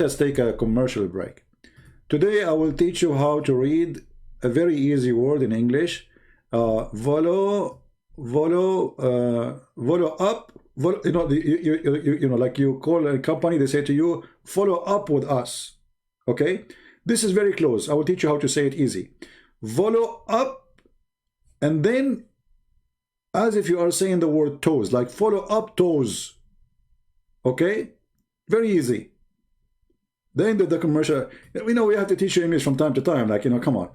Let's take a commercial break. Today I will teach you how to read a very easy word in English. Follow up. Like you call a company, they say to you, follow up with us. Okay, this is very close. I will teach you how to say it easy. Follow up, and then as if you are saying the word toes, like follow up toes. Okay, very easy. Then the commercial, we have to teach you English from time to time, like, come on,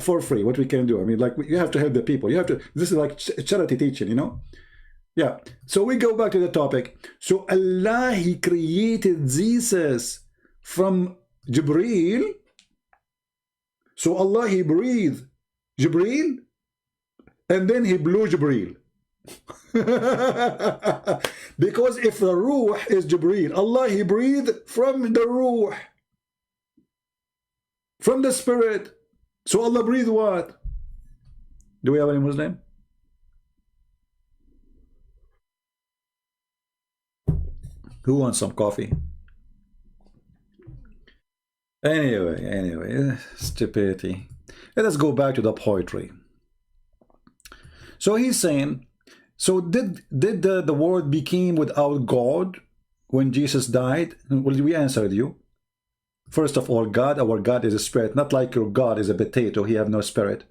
for free, what we can do. I mean, like, you have to help the people. You have to, this is like charity teaching, Yeah. So we go back to the topic. So Allah, He created Jesus from Jibreel. So Allah, He breathed Jibreel, and then He blew Jibreel. Because if the Ruh is Jibreel, Allah, He breathed from the Ruh, from the Spirit. So Allah breathed what? Do we have any Muslim? Who wants some coffee? Anyway, stupidity. Let us go back to the poetry. So he's saying, so did the world became without God when Jesus died? Well, we answered you. First of all, God, our God is a spirit, not like your God is a potato. He have no spirit.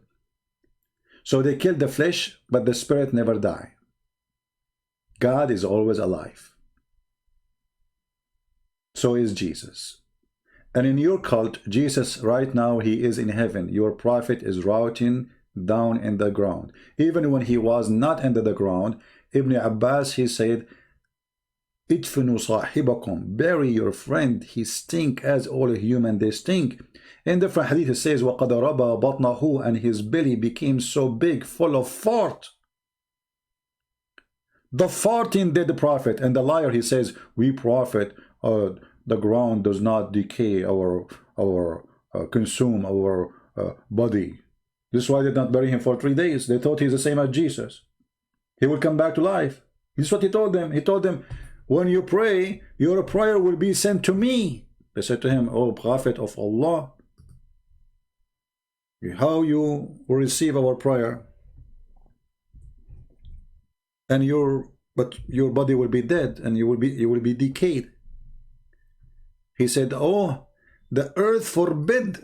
So they killed the flesh, but the spirit never die. God is always alive. So is Jesus. And in your cult, Jesus right now, He is in heaven. Your prophet is rotting down in the ground. Even when he was not under the ground, Ibn Abbas, he said, idfinu sahibakum, bury your friend, he stink as all human they stink. In different hadith it says, وَقَدْ رَبَى بَطْنَهُ, and his belly became so big, full of fart. The farting did the prophet, and the liar, he says, we prophet, the ground does not decay consume our body. This is why they did not bury him for 3 days. They thought he's the same as Jesus. He will come back to life. This is what he told them. He told them, when you pray, your prayer will be sent to me. They said to him, O Prophet of Allah, how you will receive our prayer? And your body will be dead, and you will be decayed. He said, oh, the earth forbid.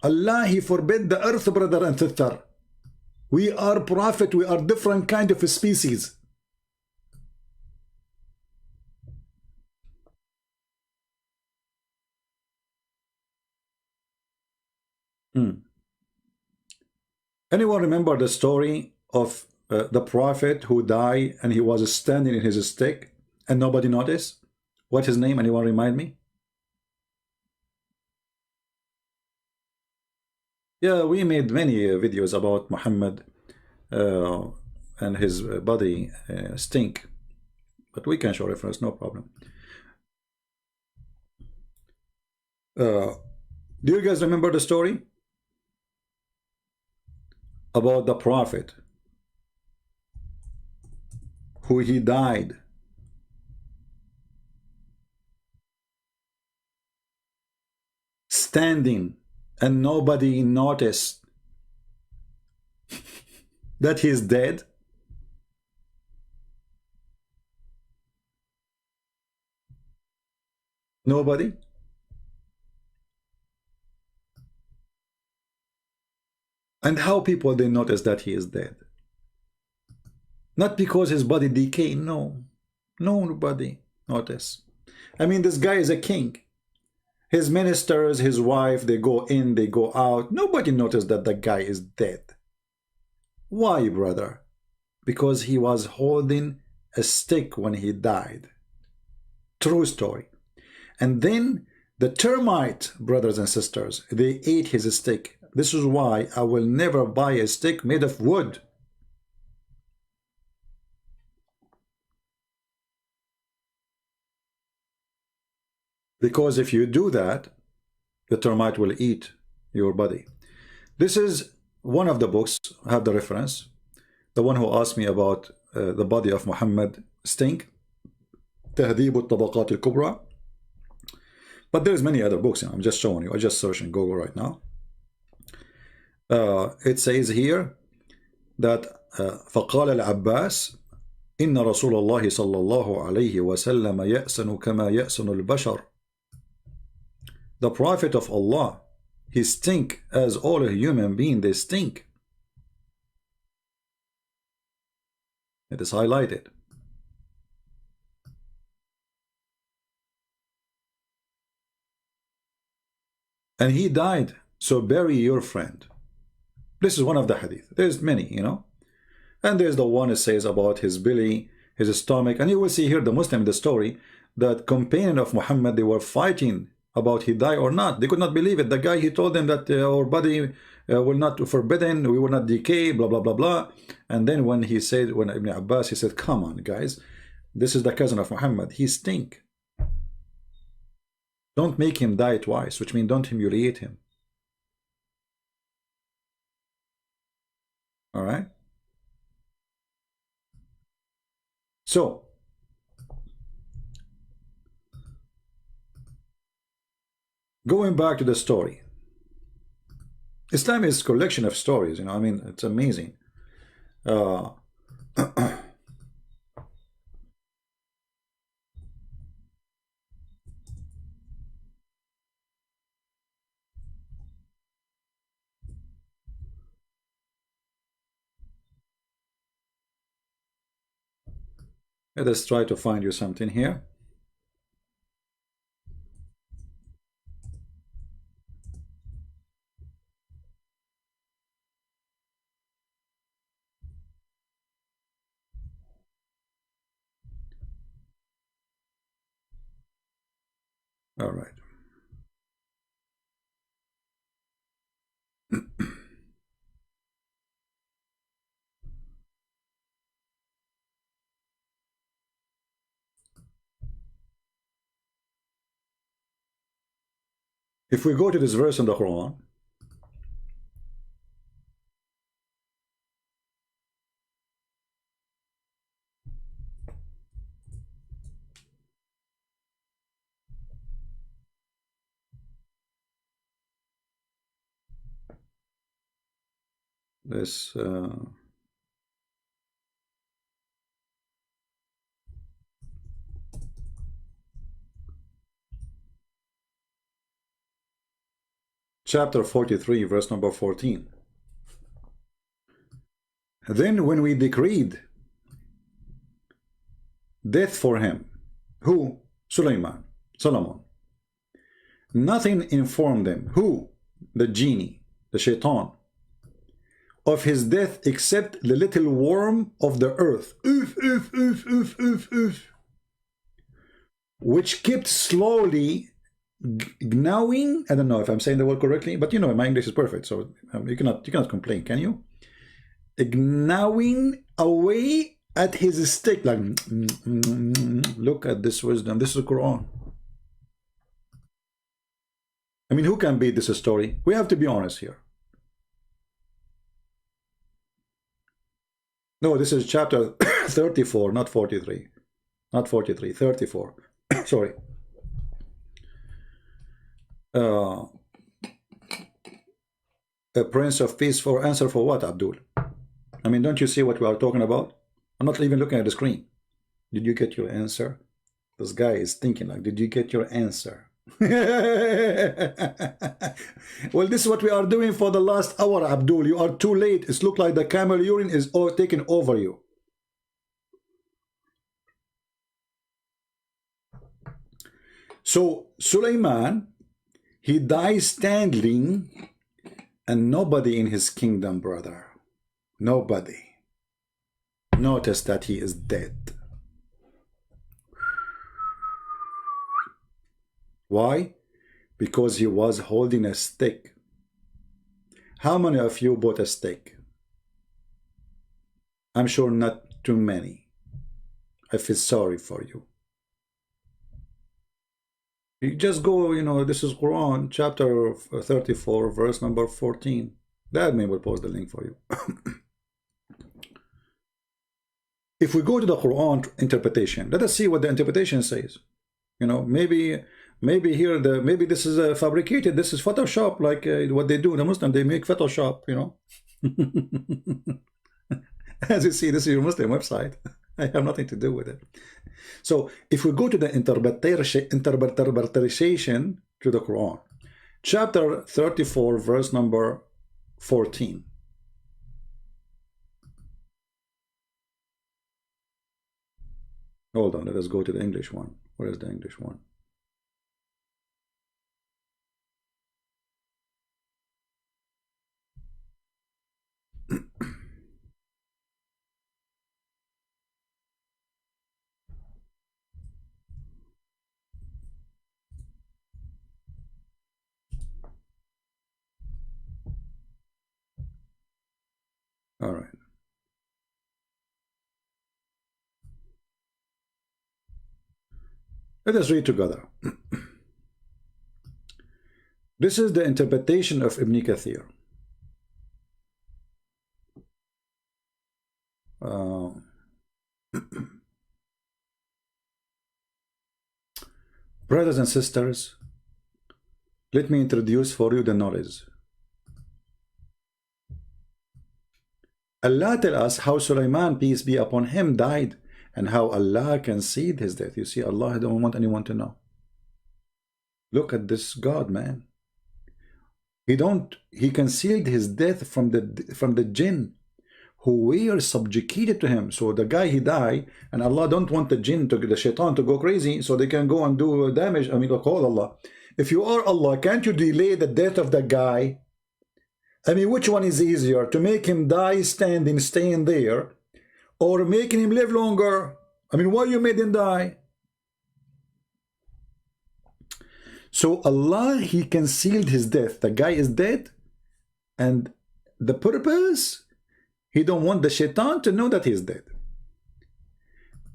Allah, He forbid the earth, brother and sister. We are prophet, we are different kind of a species. Anyone remember the story of the prophet who died and he was standing in his stick and nobody noticed? What's his name? Anyone remind me? Yeah, we made many videos about Mohammed and his body stink, but we can show reference, no problem. Do you guys remember the story about the prophet who he died? Standing, and nobody noticed that he's dead? Nobody? And how people they notice that he is dead? Not because his body decay, no. Nobody notice. I mean, this guy is a king. His ministers, his wife, they go in, they go out. Nobody noticed that the guy is dead. Why, brother? Because he was holding a stick when he died. True story. And then the termite, brothers and sisters, they ate his stick. This is why I will never buy a stick made of wood. Because if you do that, the termite will eat your body. This is one of the books, I have the reference. The one who asked me about the body of Muhammad stink. تهذيب الطبقات الكبرى. But there's many other books. I'm just showing you. I just search in Google right now. It says here that فقال العباس إن رسول الله صلى الله عليه وسلم يأسن كما يأسن البشر. The Prophet of Allah, he stink as all human beings, they stink. It is highlighted. And he died, so bury your friend. This is one of the hadith. There's many, you know. And there's the one that says about his belly, his stomach. And you will see here the Muslim in the story, that companion of Muhammad, they were fighting about he die or not. They could not believe it. The guy, he told them that our body will not forbidden, we will not decay, blah, blah, blah, blah. And then when he said, when Ibn Abbas, he said, come on, guys, this is the cousin of Muhammad. He stink. Don't make him die twice, which means don't humiliate him. All right? So, going back to the story. Islam is a collection of stories, you know, I mean, it's amazing. Let us try to find you something here. All right. If we go to this verse in the Quran, this chapter 43, verse number 14. Then when we decreed death for him, who? Solomon. Nothing informed them, who? The genie, the shaitan, of his death except the little worm of the earth, which kept slowly gnawing. I don't know if I'm saying the word correctly, but you know my English is perfect, so you cannot complain, can you? Gnawing away at his stick, like look at this wisdom. This is the Quran. I mean, who can beat this story? We have to be honest here. No, this is chapter 34, not 43. Not 43, 34. Sorry. A Prince of Peace for answer for what, Abdul? I mean, don't you see what we are talking about? I'm not even looking at the screen. Did you get your answer? This guy is thinking like, did you get your answer? Well, this is what we are doing for the last hour, Abdul. You are too late. It looks like the camel urine is all taken over you. So Sulaiman, he dies standing, and nobody in his kingdom, brother, nobody noticed that he is dead. Why? Because he was holding a stick. How many of you bought a stick? I'm sure not too many. I feel sorry for you. You just go, you know, this is Quran, chapter 34, verse number 14. The admin will post the link for you. If we go to the Quran interpretation, let us see what the interpretation says. You know, maybe maybe here maybe this is fabricated. This is Photoshop, like what they do. The Muslim, they make Photoshop, you know. As you see, this is your Muslim website. I have nothing to do with it. So if we go to the interpretation to the Quran, chapter 34, verse number 14. Hold on, let us go to the English one. Where is the English one? All right. Let us read together. This is the interpretation of Ibn Kathir. Brothers and sisters, let me introduce for you the knowledge. Allah tell us how Sulaiman, peace be upon him, died, and how Allah concealed his death. You see, Allah don't want anyone to know. Look at this God, man. He concealed his death from the jinn who were subjugated to him. So the guy, he died, and Allah don't want the shaitan to go crazy, so they can go and do damage. I mean, call Allah. If you are Allah, can't you delay the death of the guy? I mean, which one is easier? To make him die standing, staying there, or making him live longer? I mean, why you made him die? So Allah, he concealed his death. The guy is dead, and the purpose, he don't want the shaitan to know that he is dead.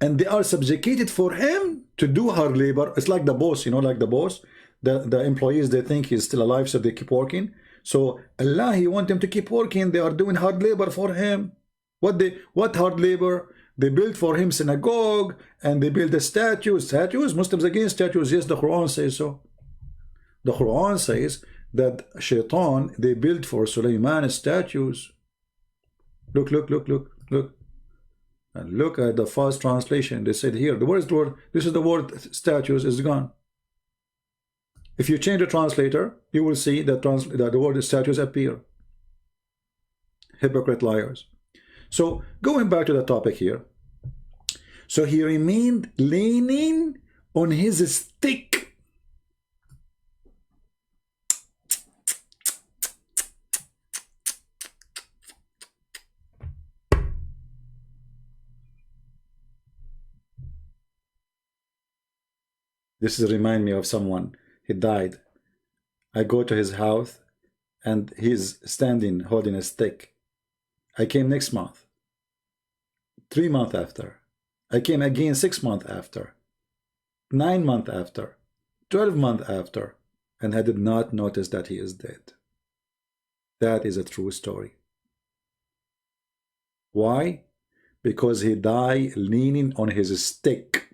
And they are subjugated for him to do hard labor. It's like the boss, you know, like the boss. The employees, they think he's still alive, so they keep working. So Allah, he want them to keep working. They are doing hard labor for him. What hard labor? They built for him synagogue, and they build the statues. Muslims against statues. Yes, the Quran says so. The Quran says that shaitan, they built for Sulaiman statues. Look. And look at the first translation. They said here, this is the word statues is gone. If you change the translator, you will see that the word statues appear. Hypocrite liars. So going back to the topic here. So he remained leaning on his stick. This is remind me of someone. He died. I go to his house, and he's standing holding a stick. I came next month. 3 months after. I came again 6 months after. 9 months after. 12 months after. And I did not notice that he is dead. That is a true story. Why? Because he died leaning on his stick.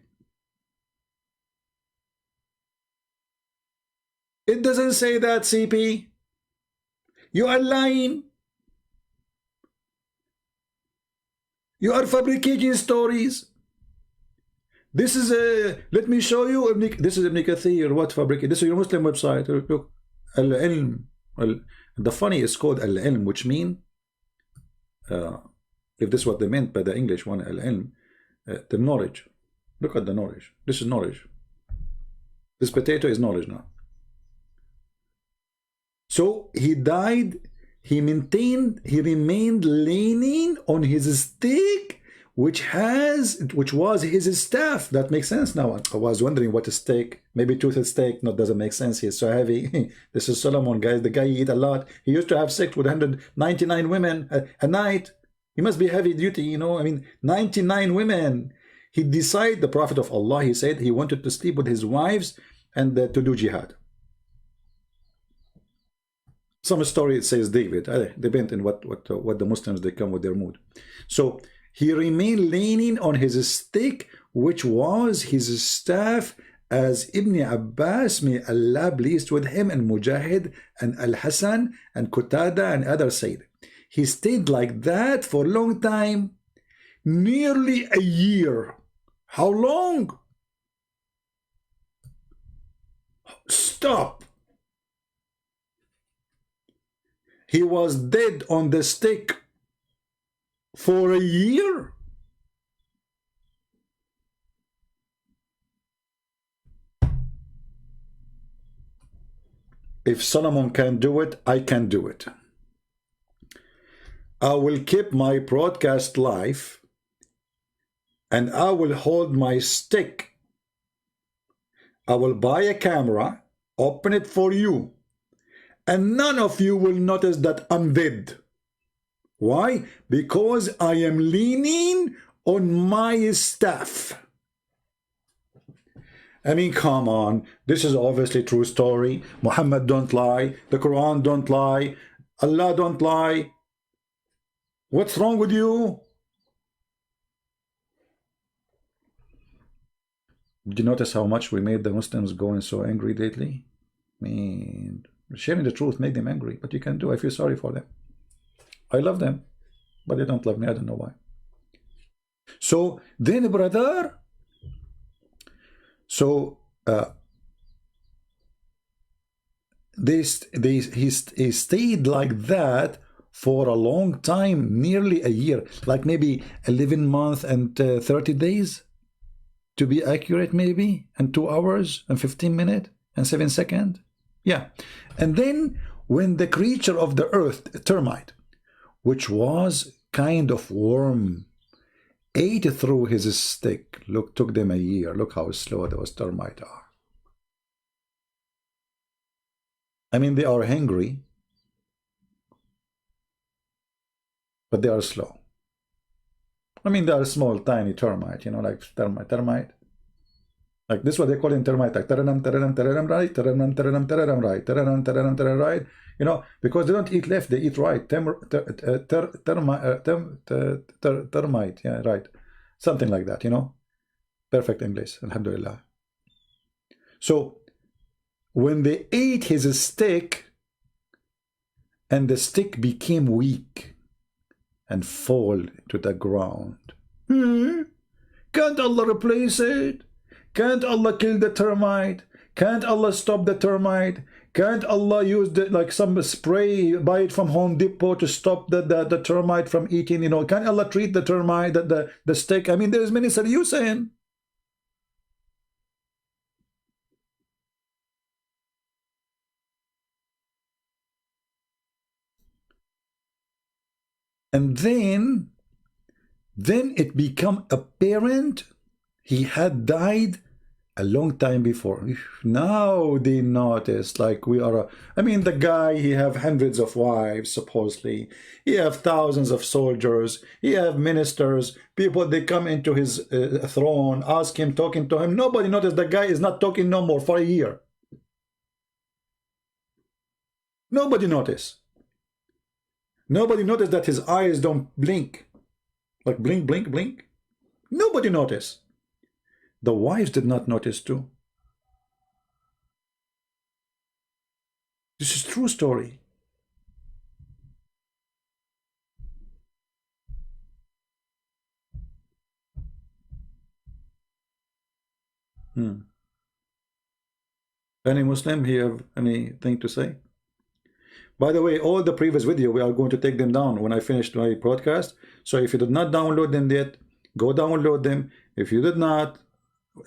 It doesn't say that, CP. You are lying. You are fabricating stories. This is let me show you. This is Ibn Kathir. What fabricate? This is your Muslim website. Look, Al-Ilm. The funny is called Al-Ilm, which mean, if this is what they meant by the English one, Al-Ilm, the knowledge. Look at the knowledge. This is knowledge. This potato is knowledge now. So he died, he remained leaning on his stick, which was his staff. That makes sense now. I was wondering what a steak, maybe toothed steak, no, doesn't make sense. He's so heavy. This is Solomon, guys. The guy eat a lot. He used to have sex with 199 women a night. He must be heavy duty, you know. I mean, 99 women. He decided, the Prophet of Allah, he said he wanted to sleep with his wives and to do jihad. Some story, it says David. Depends on what the Muslims, they come with their mood. So he remained leaning on his stick, which was his staff, as Ibn Abbas, may Allah pleased with him, and Mujahid and Al-Hasan and Qatada and others said. He stayed like that for a long time, nearly a year. How long? Stop. He was dead on the stick for a year? If Solomon can do it, I can do it. I will keep my broadcast live, and I will hold my stick. I will buy a camera, open it for you, and none of you will notice that I'm dead. Why? Because I am leaning on my staff. I mean, come on. This is obviously a true story. Muhammad don't lie. The Quran don't lie. Allah don't lie. What's wrong with you? Did you notice how much we made the Muslims going so angry lately? I mean, sharing the truth made them angry, but you can do. I feel sorry for them. I love them, but they don't love me. I don't know why. So then, brother, so he stayed like that for a long time, nearly a year, like maybe 11 months and 30 days, to be accurate, maybe, and 2 hours and 15 minutes and 7 seconds. Yeah. And then when the creature of the earth, a termite, which was kind of worm, ate through his stick. Look, took them a year. Look how slow those termites are. I mean, they are hungry, but they are slow. I mean, they are small, tiny termite, you know, like termite. Like this is what they call in termite, like teranam, teranam, teranam, right, teranam, teranam, teranam, right, teranam, teranam, teranam, right. You know, because they don't eat left, they eat right. Termite, yeah, right. Something like that, you know. Perfect English, alhamdulillah. So, when they ate his stick, and the stick became weak and fall to the ground. Can't Allah replace it? Can't Allah kill the termite? Can't Allah stop the termite? Can't Allah use like some spray, buy it from Home Depot to stop the termite from eating? You know, can't Allah treat the termite, the stick? I mean, there's many solutions. And then it become apparent he had died a long time before. Now they notice, like we are, I mean, the guy, he have hundreds of wives, supposedly. He have thousands of soldiers. He have ministers, people, they come into his throne, ask him, talking to him. Nobody noticed the guy is not talking no more for a year. Nobody noticed. Nobody noticed that his eyes don't blink. Like blink, blink, blink. Nobody noticed. The wives did not notice too. This is true story. Any Muslim here have anything to say? By the way, all the previous video, we are going to take them down when I finish my broadcast. So if you did not download them yet, go download them. If you did not,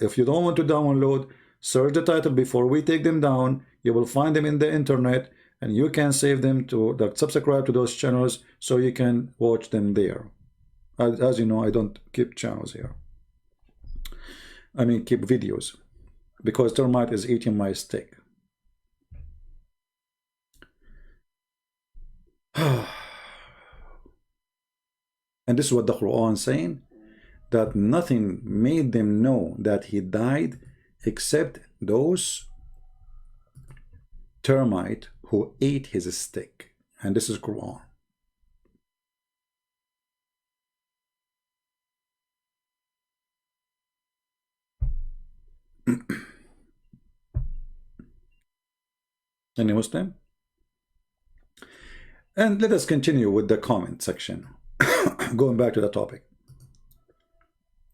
if you don't want to download, search the title before we take them down. You will find them in the internet, and you can save them to subscribe to those channels so you can watch them there. As you know, I don't keep channels here. I mean, keep videos, because termite is eating my stick. And this is what the Quran is saying, that nothing made them know that he died except those termite who ate his stick. And this is Quran. Any Muslim? And let us continue with the comment section. Going back to the topic.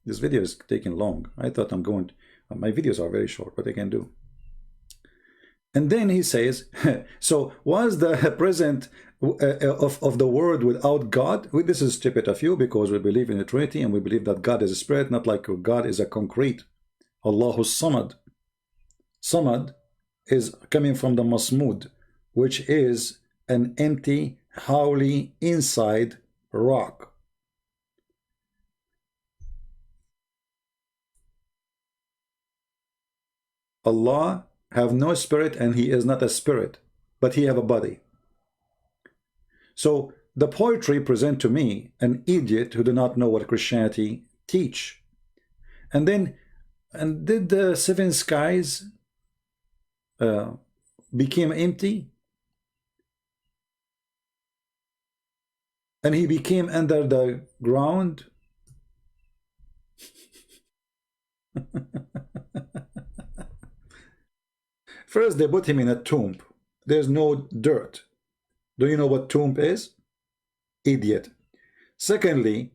This video is taking long. I thought my videos are very short, what I can do. And then he says, so was the present of the word without God? This is stupid of you, because we believe in the Trinity and we believe that God is a spirit, not like God is a concrete. Allahu Samad. Samad is coming from the Masmud, which is an empty, howly, inside rock. Allah have no spirit, and he is not a spirit, but he have a body. So the poetry present to me an idiot who do not know what Christianity teach. And did the seven skies became empty? And he became under the ground? First, they put him in a tomb. There's no dirt. Do you know what tomb is? Idiot. Secondly,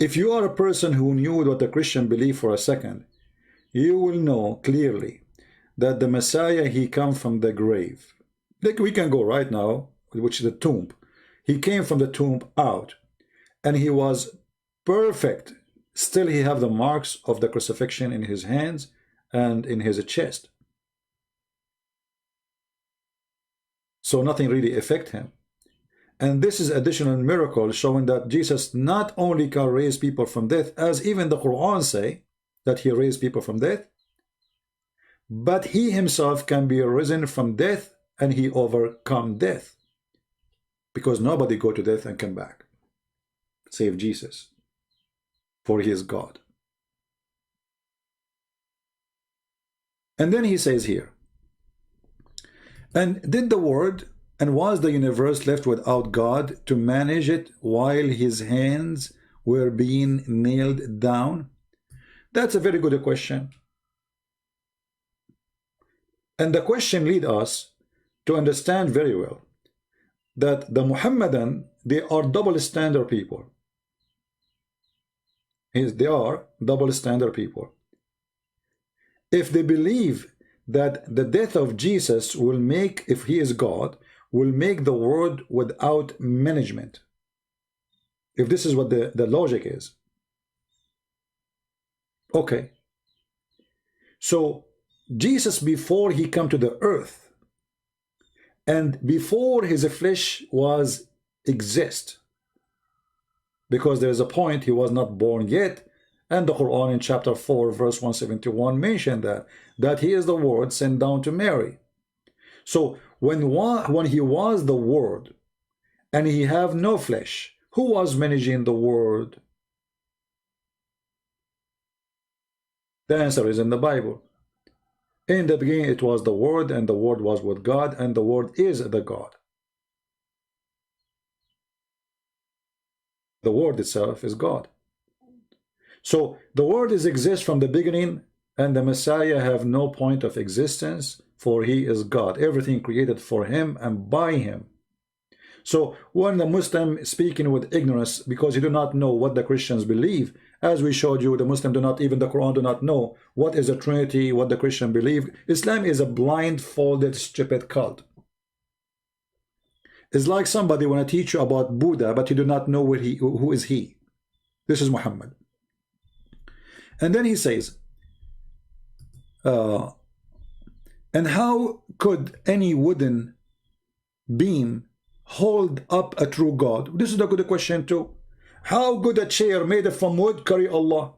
if you are a person who knew what the Christian believe for a second, you will know clearly that the Messiah, he come from the grave. Like we can go right now, which is the tomb. He came from the tomb out, and he was perfect. Still, he have the marks of the crucifixion in his hands and in his chest. So nothing really affect him. And this is additional miracle showing that Jesus not only can raise people from death, as even the Quran say that he raised people from death, but he himself can be risen from death, and he overcome death. Because nobody go to death and come back, save Jesus, for he is God. And then he says here, and did the word, and was the universe left without God to manage it while his hands were being nailed down? That's a very good question. And the question leads us to understand very well that the Muhammadan, they are double standard people. They are double standard people. If they believe that the death of Jesus will make, if he is God, will make the world without management. If this is what the logic is. Okay. So Jesus, before he come to the earth, and before his flesh was exist, because there is a point he was not born yet, and the Quran in chapter 4 verse 171 mentioned that he is the word sent down to Mary. So when he was the word and he have no flesh, who was managing the word? The answer is in the Bible. In the beginning it was the word, and the word was with God, and the word is the God. The word itself is God. So the word exists from the beginning, and the Messiah have no point of existence, for he is God. Everything created for him and by him. So when the Muslim speaking with ignorance, because he do not know what the Christians believe, as we showed you, the Muslim do not, even the Quran do not know what is a Trinity, what the Christian believe. Islam is a blindfolded, stupid cult. It's like somebody want to teach you about Buddha, but you do not know who is he. This is Muhammad. And then he says, and how could any wooden beam hold up a true God? This is a good question too. How could a chair made from wood carry Allah?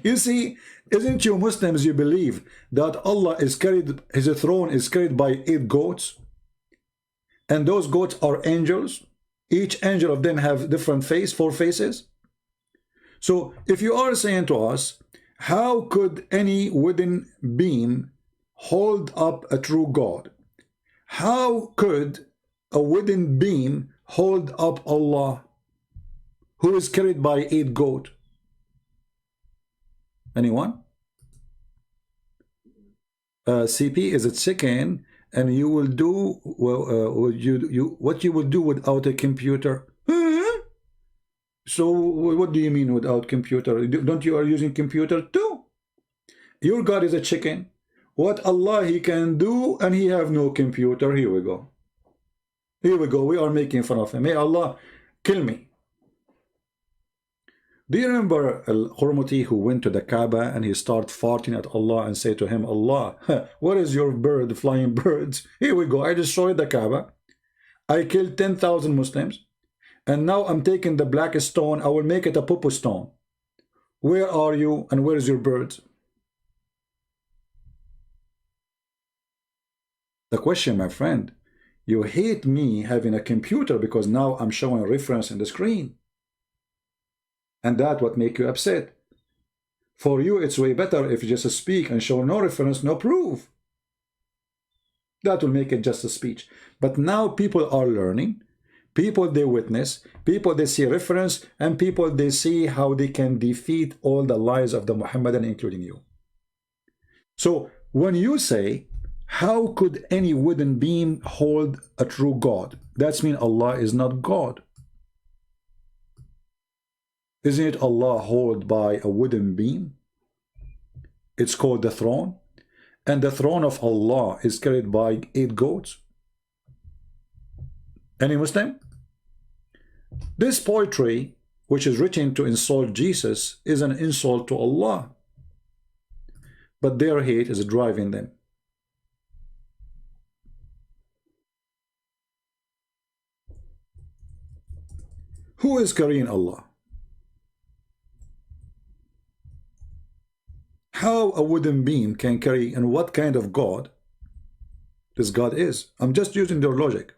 You see, isn't you Muslims, you believe that Allah is carried, his throne is carried by 8 goats, and those goats are angels. Each angel of them have different face, 4 faces. So if you are saying to us, how could any wooden beam hold up a true God? How could a wooden beam hold up Allah? Who is carried by 8 goat? Anyone? CP is a chicken, and you will do well. What you will do without a computer? Huh? So what do you mean without computer? Don't you are using computer too? Your God is a chicken. What Allah He can do, and He have no computer. Here we go. Here we go. We are making fun of Him. May Allah kill me. Do you remember Al-Hurmuti who went to the Kaaba and he started farting at Allah and say to him, Allah, what is your bird, flying birds? Here we go. I destroyed the Kaaba. I killed 10,000 Muslims. And now I'm taking the black stone. I will make it a poo stone. Where are you and where is your bird? The question, my friend, you hate me having a computer because now I'm showing a reference in the screen. And that what make you upset. For you, it's way better if you just speak and show no reference, no proof. That will make it just a speech. But now people are learning. People, they witness. People, they see reference. And people, they see how they can defeat all the lies of the Mohammedan, including you. So when you say, how could any wooden beam hold a true God? That's mean Allah is not God. Isn't it Allah hold by a wooden beam? It's called the throne. And the throne of Allah is carried by 8 goats. Any Muslim? This poetry, which is written to insult Jesus, is an insult to Allah. But their hate is driving them. Who is carrying Allah? How a wooden beam can carry, and what kind of God this God is? I'm just using their logic.